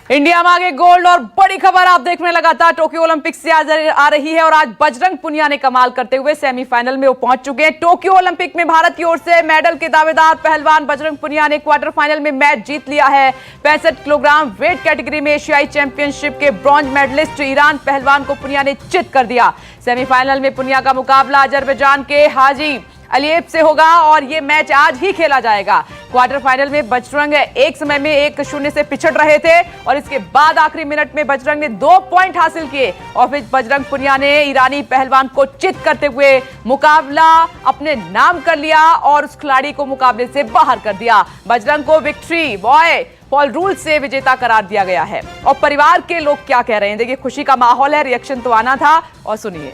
India मांगे gold और बड़ी खबर आप देख रहे हैं लगातार टोक्यो ओलंपिक से आज आ रही है और आज बजरंग पुनिया ने कमाल करते हुए सेमीफाइनल में वो पहुंच चुके हैं। टोक्यो ओलंपिक में भारत की ओर से मेडल के दावेदार पहलवान बजरंग पुनिया ने क्वार्टर फाइनल में मैच जीत लिया है। 65 किलोग्राम वेट कैटेगरी में एशियाई चैंपियनशिप के ब्रॉन्ज मेडलिस्ट ईरान पहलवान को पुनिया ने चित कर दिया। सेमीफाइनल में पुनिया का मुकाबला अजरबैजान के हाजी अलियेव से होगा और ये मैच आज ही खेला जाएगा। क्वार्टर फाइनल में बजरंग एक समय में 1-0 से पिछड़ रहे थे और इसके बाद आखिरी मिनट में बजरंग ने 2 पॉइंट हासिल किए और फिर बजरंग पुनिया ने ईरानी पहलवान को चित करते हुए मुकाबला अपने नाम कर लिया और उस खिलाड़ी को मुकाबले से बाहर कर दिया। बजरंग को विक्ट्री बॉय पॉल रूल से विजेता करार दिया गया है। और परिवार के लोग क्या कह रहे हैं, देखिए खुशी का माहौल है, रिएक्शन तो आना था और सुनिए।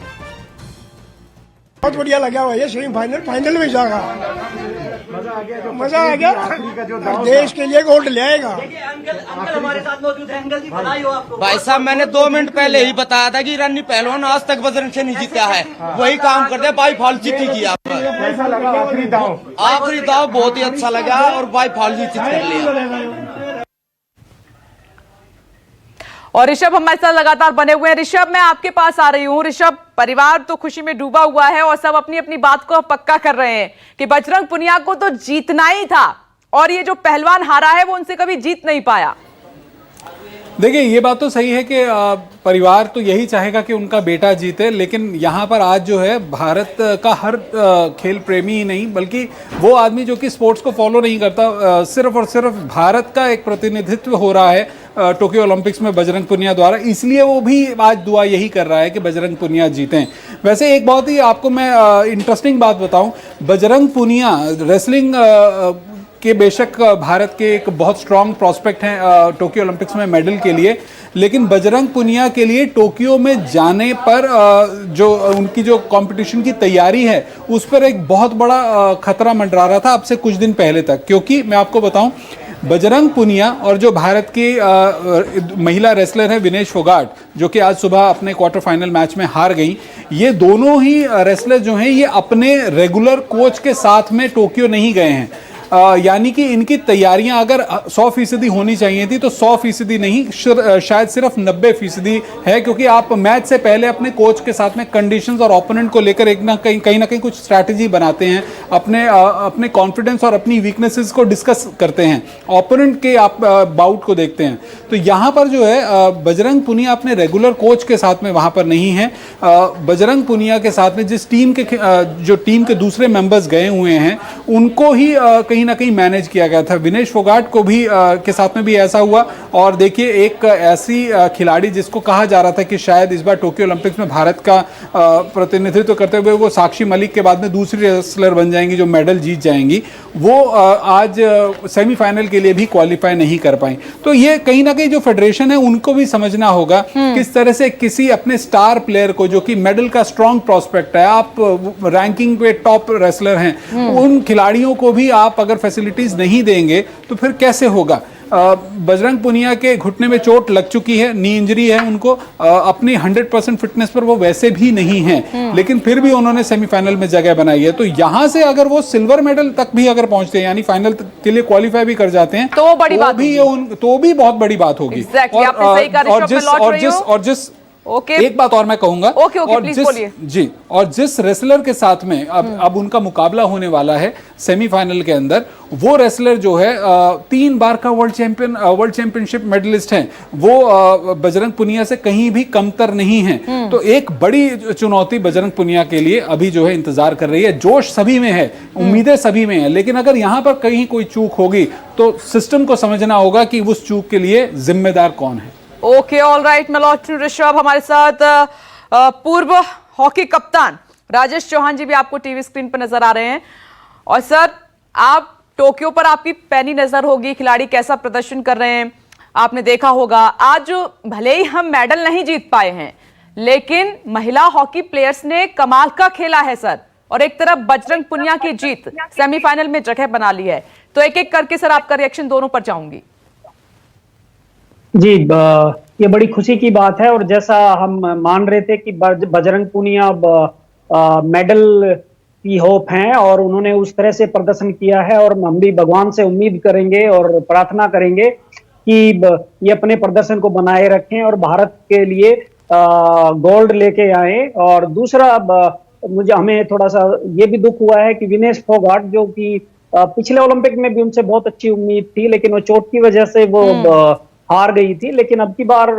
बहुत बढ़िया लगा हुआ है, सेमीफाइनल फाइनल में जाएगा, मजा आ गया। देश के लिए गोल्ड ले आएगा। अंकल हमारे साथ मौजूद है। अंकल जी बधाई हो आपको। भाई साहब मैंने 2 मिनट पहले ही बताया था कि ईरानी पहलवान आज तक बजरंग से नहीं जीता है, वही काम करते हैं। बाई फाल जीत किया। कैसा लगा आखिरी दाव? आखिरी दाव बहुत ही अच्छा लगा और बाई फाल जीत कर लिया। और ऋषभ हमारे साथ लगातार बने हुए हैं। ऋषभ, मैं आपके पास आ रही हूं। ऋषभ, परिवार तो खुशी में डूबा हुआ है और सब अपनी अपनी बात को पक्का कर रहे हैं कि बजरंग पुनिया को तो जीतना ही था और ये जो पहलवान हारा है वो उनसे कभी जीत नहीं पाया। देखिए, ये बात तो सही है कि परिवार तो यही चाहेगा कि उनका बेटा जीते, लेकिन यहाँ पर आज जो है भारत का हर खेल प्रेमी ही नहीं बल्कि वो आदमी जो कि स्पोर्ट्स को फॉलो नहीं करता, सिर्फ और सिर्फ भारत का एक प्रतिनिधित्व हो रहा है टोक्यो ओलंपिक्स में बजरंग पुनिया द्वारा, इसलिए वो भी आज दुआ यही कर रहा है कि बजरंग पुनिया जीतें। वैसे एक बहुत ही आपको मैं इंटरेस्टिंग बात बताऊं, बजरंग पुनिया रेसलिंग के बेशक भारत के एक बहुत स्ट्रॉन्ग प्रॉस्पेक्ट हैं टोक्यो ओलंपिक्स में मेडल के लिए, लेकिन बजरंग पुनिया के लिए टोक्यो में जाने पर जो उनकी जो कंपटीशन की तैयारी है उस पर एक बहुत बड़ा खतरा मंडरा रहा था अब से कुछ दिन पहले तक। क्योंकि मैं आपको बताऊं, बजरंग पुनिया और जो भारत की महिला रेसलर है विनेश फोगाट, जो कि आज सुबह अपने क्वार्टर फाइनल मैच में हार गई, ये दोनों ही रेसलर जो हैं ये अपने रेगुलर कोच के साथ में टोक्यो नहीं गए हैं। यानी कि इनकी तैयारियां अगर 100% होनी चाहिए थी तो 100% नहीं, शायद सिर्फ 90% है, क्योंकि आप मैच से पहले अपने कोच के साथ में कंडीशंस और ओपोनेंट को लेकर एक ना कहीं कुछ स्ट्रैटेजी बनाते हैं, अपने कॉन्फिडेंस और अपनी वीकनेसेस को डिस्कस करते हैं, ओपोनेंट के आप बाउट को देखते हैं। तो यहाँ पर जो है बजरंग पुनिया अपने रेगुलर कोच के साथ में वहाँ पर नहीं है। बजरंग पुनिया के साथ में जिस टीम के जो टीम के दूसरे मेंबर्स गए हुए हैं उनको ही कहीं ना कहीं मैनेज किया गया था। विनेश फोगाट को भी के साथ में भी ऐसा हुआ। और देखिए, एक ऐसी खिलाड़ी जिसको कहा जा रहा था कि शायद इस बार टोक्यो ओलंपिक्स में भारत का प्रतिनिधित्व करते हुए वो साक्षी मलिक के बाद में दूसरी रेसलर बन जाएंगी जो मेडल जीत जाएंगी, वो आज सेमीफाइनल के लिए भी क्वालिफाई नहीं कर पाई। तो ये कहीं ना कहीं जो फेडरेशन है उनको भी समझना होगा किस तरह से किसी अपने स्टार प्लेयर को, जो कि मेडल का स्ट्रॉन्ग प्रोस्पेक्ट है, आप रैंकिंग पे टॉप रेसलर हैं, उन खिलाड़ियों को भी आप अगर फैसिलिटीज नहीं देंगे तो फिर कैसे होगा। बजरंग पुनिया के घुटने में चोट लग चुकी है, नी इंजरी है उनको, अपनी 100% फिटनेस पर वो वैसे भी नहीं है, लेकिन फिर भी उन्होंने सेमीफाइनल में जगह बनाई है। तो यहां से अगर वो सिल्वर मेडल तक भी अगर पहुंचते हैं, यानी फाइनल के लिए क्वालिफाई भी कर जाते हैं, तो बड़ी बात भी तो भी बहुत बड़ी बात होगी। एक बात और मैं कहूंगा, और जिस रेसलर के साथ में अब उनका मुकाबला होने वाला है सेमीफाइनल के अंदर, वो रेसलर जो है 3 बार का वर्ल्ड चैंपियनशिप मेडलिस्ट है, वो बजरंग पुनिया से कहीं भी कमतर नहीं है। तो एक बड़ी चुनौती बजरंग पुनिया के लिए अभी जो है इंतजार कर रही है। जोश सभी में है, उम्मीदें सभी में है, लेकिन अगर यहां पर कहीं कोई चूक होगी तो सिस्टम को समझना होगा कि उस चूक के लिए जिम्मेदार कौन है। ओके, ऑल राइट, मैं लौट ऋषभ। हमारे साथ पूर्व हॉकी कप्तान राजेश चौहान जी भी आपको टीवी स्क्रीन पर नजर आ रहे हैं। और सर, आप टोक्यो पर आपकी पैनी नजर होगी, खिलाड़ी कैसा प्रदर्शन कर रहे हैं आपने देखा होगा। आज भले ही हम मेडल नहीं जीत पाए हैं, लेकिन महिला हॉकी प्लेयर्स ने कमाल का खेला है सर, और एक तरफ बजरंग पुनिया की जीत, सेमीफाइनल में जगह बना ली है। तो एक एक करके सर आपका रिएक्शन दोनों पर चाहूंगी। जी, ये बड़ी खुशी की बात है और जैसा हम मान रहे थे कि बजरंग पुनिया मेडल की होप हैं और उन्होंने उस तरह से प्रदर्शन किया है, और हम भी भगवान से उम्मीद करेंगे और प्रार्थना करेंगे ये अपने प्रदर्शन को बनाए रखें और भारत के लिए गोल्ड लेके आए। और दूसरा मुझे हमें थोड़ा सा ये भी दुख हुआ है कि विनेश फोगाट, जो कि पिछले ओलंपिक में भी उनसे बहुत अच्छी उम्मीद थी, लेकिन वो चोट की वजह से वो हार गई थी, लेकिन अब की बार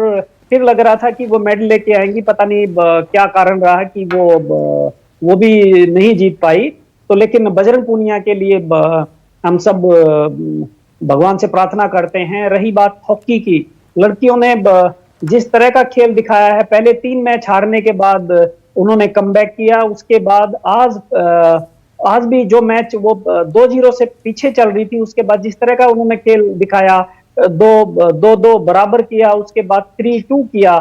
फिर लग रहा था कि वो मेडल लेके आएंगी। पता नहीं क्या कारण रहा कि वो भी नहीं जीत पाई। तो लेकिन बजरंग पूनिया के लिए हम सब भगवान से प्रार्थना करते हैं। रही बात हॉकी की, लड़कियों ने जिस तरह का खेल दिखाया है, पहले 3 मैच हारने के बाद उन्होंने कमबैक किया। उसके बाद आज भी जो मैच वो 2-0 से पीछे चल रही थी, उसके बाद जिस तरह का उन्होंने खेल दिखाया, 2-2 बराबर किया, उसके बाद 3-2 किया,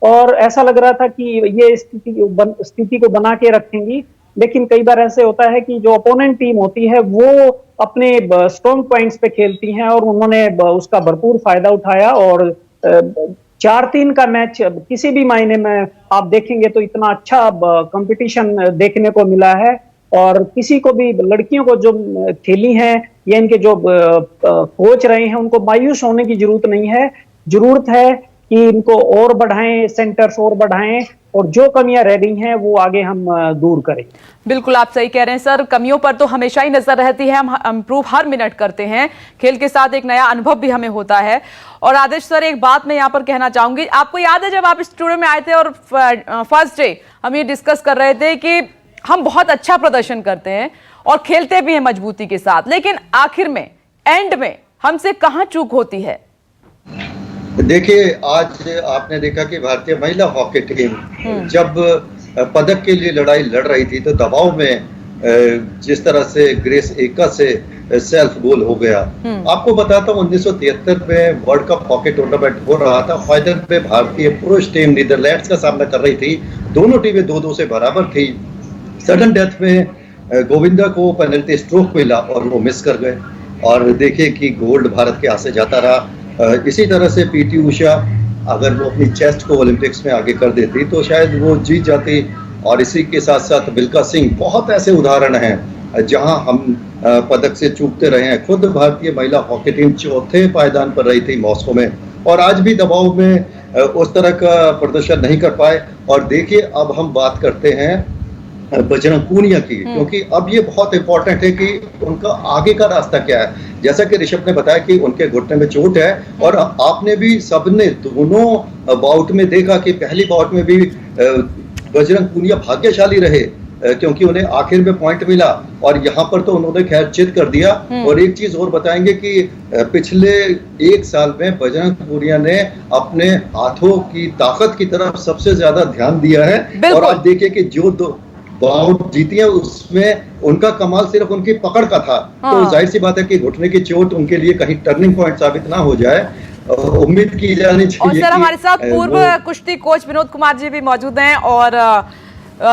और ऐसा लग रहा था कि ये स्थिति को बना के रखेंगी। लेकिन कई बार ऐसे होता है कि जो अपोनेंट टीम होती है वो अपने स्ट्रॉन्ग पॉइंट्स पे खेलती हैं, और उन्होंने उसका भरपूर फायदा उठाया। और 4-3 का मैच किसी भी महीने में आप देखेंगे तो इतना अच्छा कंपटीशन देखने को मिला है। और किसी को भी, लड़कियों को जो खेली हैं या इनके जो कोच रहे हैं, उनको मायूस होने की जरूरत नहीं है। जरूरत है कि इनको और बढ़ाएं, सेंटर्स और बढ़ाएं, और जो कमियां रह गई हैं वो आगे हम दूर करें। बिल्कुल आप सही कह रहे हैं सर, कमियों पर तो हमेशा ही नजर रहती है, हम इम्प्रूव हर मिनट करते हैं। खेल के साथ एक नया अनुभव भी हमें होता है। और आदेश सर, एक बात मैं यहाँ पर कहना चाहूंगी, आपको याद है जब आप स्टूडियो में आए थे और फर्स्ट डे हम ये डिस्कस कर रहे थे कि हम बहुत अच्छा प्रदर्शन करते हैं और खेलते भी हैं मजबूती के साथ, लेकिन आखिर में एंड में हमसे कहां चूक होती है? देखिए, आज आपने देखा कि भारतीय महिला हॉकी टीम जब पदक के लिए लड़ाई लड़ रही थी तो दबाव में जिस तरह से ग्रेस एका से सेल्फ गोल हो गया। आपको बताता हूँ, 1973 में वर्ल्ड कप हॉकी टूर्नामेंट हो रहा था। फाइनल में भारतीय पुरुष टीम नीदरलैंड्स का सामना कर रही थी। दोनों टीमें 2-2 से बराबर थी। सडन डेथ में गोविंदा को पेनल्टी स्ट्रोक मिला और वो मिस कर गए, और देखिए कि गोल्ड भारत के हाथ से जाता रहा। इसी तरह से पीटी उषा, अगर वो अपनी चेस्ट को ओलंपिक्स में आगे कर देती तो शायद वो जीत जाती। और इसी के साथ साथ मिल्खा सिंह, बहुत ऐसे उदाहरण हैं जहां हम पदक से चूकते रहे हैं। खुद भारतीय महिला हॉकी टीम 4थे पायदान पर रही थी मॉस्को में, और आज भी दबाव में उस तरह का प्रदर्शन नहीं कर पाए। और देखिए, अब हम बात करते हैं बजरंग पूनिया की, क्योंकि अब ये बहुत इंपॉर्टेंट है कि उनका आगे का रास्ता क्या है। जैसा कि ऋषभ ने बताया कि उनके घुटने में चोट है, और आपने भी सबने दोनों बाउट में देखा कि पहली बाउट में भी बजरंग पूनिया भाग्यशाली रहे, क्योंकि उन्हें आखिर में पॉइंट मिला, और यहाँ पर तो उन्होंने खैर चित कर दिया। और एक चीज और बताएंगे कि पिछले 1 साल में बजरंग पूनिया ने अपने हाथों की ताकत की तरफ सबसे ज्यादा ध्यान दिया है। और आप देखिए कि जो 2 बाउट जीती है उसमें उनका कमाल सिर्फ उनकी पकड़ का था। तो जाहिर सी बात है कि घुटने की चोट उनके लिए कहीं टर्निंग पॉइंट साबित ना हो जाए, उम्मीद की जानी चाहिए। और सर, हमारे साथ पूर्व कुश्ती कोच विनोद कुमार जी भी मौजूद हैं। और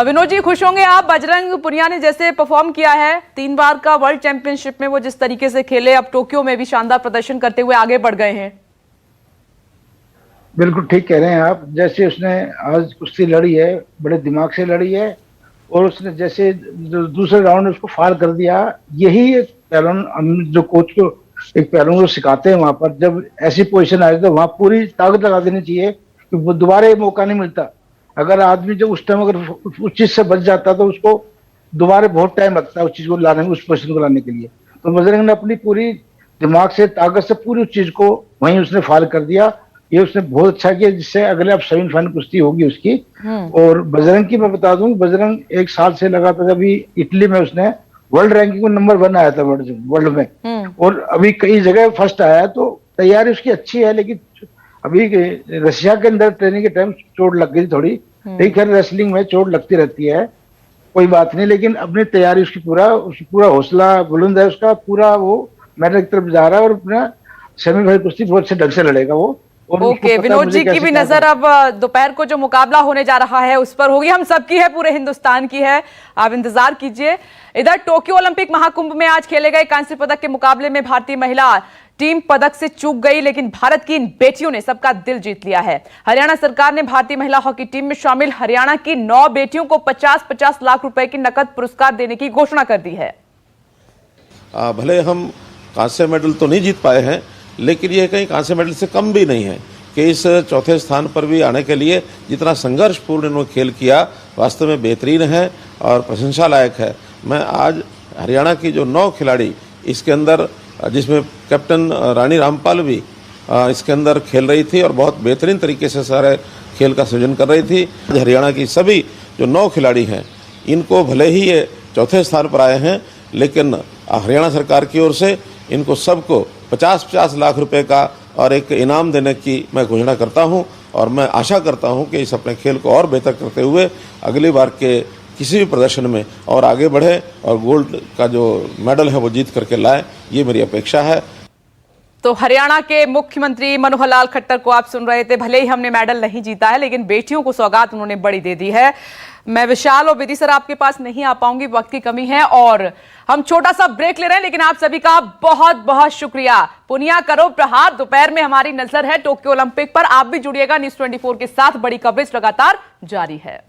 विनोद जी, खुश होंगे आप, बजरंग पूनिया ने जैसे परफॉर्म किया है 3 बार का वर्ल्ड चैंपियनशिप में, वो जिस तरीके से खेले, अब टोक्यो में भी शानदार प्रदर्शन करते हुए आगे बढ़ गए हैं। बिल्कुल ठीक कह रहे हैं आप। जैसे उसने आज कुश्ती लड़ी है, बड़े दिमाग से लड़ी है, और उसने जैसे दूसरे राउंड में उसको फाल कर दिया। यही एक पहलवान, हम जो कोच को एक पहलवान को सिखाते हैं, वहां पर जब ऐसी पोजीशन आए तो वहां पूरी ताकत लगा देनी चाहिए, कि वो दोबारा मौका नहीं मिलता। अगर आदमी जब उस टाइम अगर उस चीज से बच जाता तो उसको दोबारा बहुत टाइम लगता है उस चीज को लाने में, उस पोजीशन को लाने के लिए। तो बजरंग ने अपनी पूरी दिमाग से, ताकत से पूरी उस चीज को वहीं उसने फाल कर दिया। ये उसने बहुत अच्छा किया, जिससे अगले अब सेमीफाइनल कुश्ती होगी उसकी। और बजरंग की मैं बता दूं, बजरंग 1 साल से लगातार, अभी इटली में उसने वर्ल्ड रैंकिंग में नंबर 1 आया था वर्ल्ड में, और अभी कई जगह फर्स्ट आया है। तो तैयारी उसकी अच्छी है, लेकिन अभी रशिया के अंदर ट्रेनिंग के टाइम चोट लग गई थोड़ी। लेकिन खैर रेसलिंग में चोट लगती रहती है, कोई बात नहीं। लेकिन अपनी तैयारी उसकी पूरा हौसला बुलंद है उसका, पूरा वो मेडल की तरफ जा रहा है, और अपना सेमीफाइनल कुश्ती बहुत अच्छे ढंग से लड़ेगा वो। ओके, विनोद जी की भी नजर अब दोपहर को जो मुकाबला होने जा रहा है उस पर होगी। हम सबकी है, पूरे हिंदुस्तान की है, आप इंतजार कीजिए। इधर टोक्यो ओलंपिक महाकुंभ में आज खेले गए कांस्य पदक के मुकाबले में भारतीय महिला टीम पदक से चूक गई, लेकिन भारत की इन बेटियों ने सबका दिल जीत लिया है। हरियाणा सरकार ने भारतीय महिला हॉकी टीम में शामिल हरियाणा की 9 बेटियों को 50-50 लाख रुपए की नकद पुरस्कार देने की घोषणा कर दी है। भले हम कांस्य मेडल तो नहीं जीत पाए हैं, लेकिन ये कहीं कांस्य मेडल से कम भी नहीं है कि इस चौथे स्थान पर भी आने के लिए जितना संघर्षपूर्ण इन्होंने खेल किया वास्तव में बेहतरीन है और प्रशंसा लायक है। मैं आज हरियाणा की जो 9 खिलाड़ी इसके अंदर, जिसमें कैप्टन रानी रामपाल भी इसके अंदर खेल रही थी और बहुत बेहतरीन तरीके से सारे खेल का सृजन कर रही थी। हरियाणा की सभी जो 9 खिलाड़ी हैं, इनको भले ही ये चौथे स्थान पर आए हैं, लेकिन हरियाणा सरकार की ओर से इनको सबको 50-50 लाख रुपए का और एक इनाम देने की मैं घोषणा करता हूं और मैं आशा करता हूं कि इस अपने खेल को और बेहतर करते हुए अगली बार के किसी भी प्रदर्शन में और आगे बढ़े और गोल्ड का जो मेडल है वो जीत करके लाए, ये मेरी अपेक्षा है। तो हरियाणा के मुख्यमंत्री मनोहर लाल खट्टर को आप सुन रहे थे। भले ही हमने मेडल नहीं जीता है, लेकिन बेटियों को सौगात उन्होंने बड़ी दे दी है। मैं विशाल और विधि सर आपके पास नहीं आ पाऊंगी, वक्त की कमी है और हम छोटा सा ब्रेक ले रहे हैं, लेकिन आप सभी का बहुत बहुत शुक्रिया। पुनिया करो प्रहार, दोपहर में हमारी नजर है टोक्यो ओलंपिक पर। आप भी जुड़िएगा न्यूज़ 24 के साथ, बड़ी कवरेज लगातार जारी है।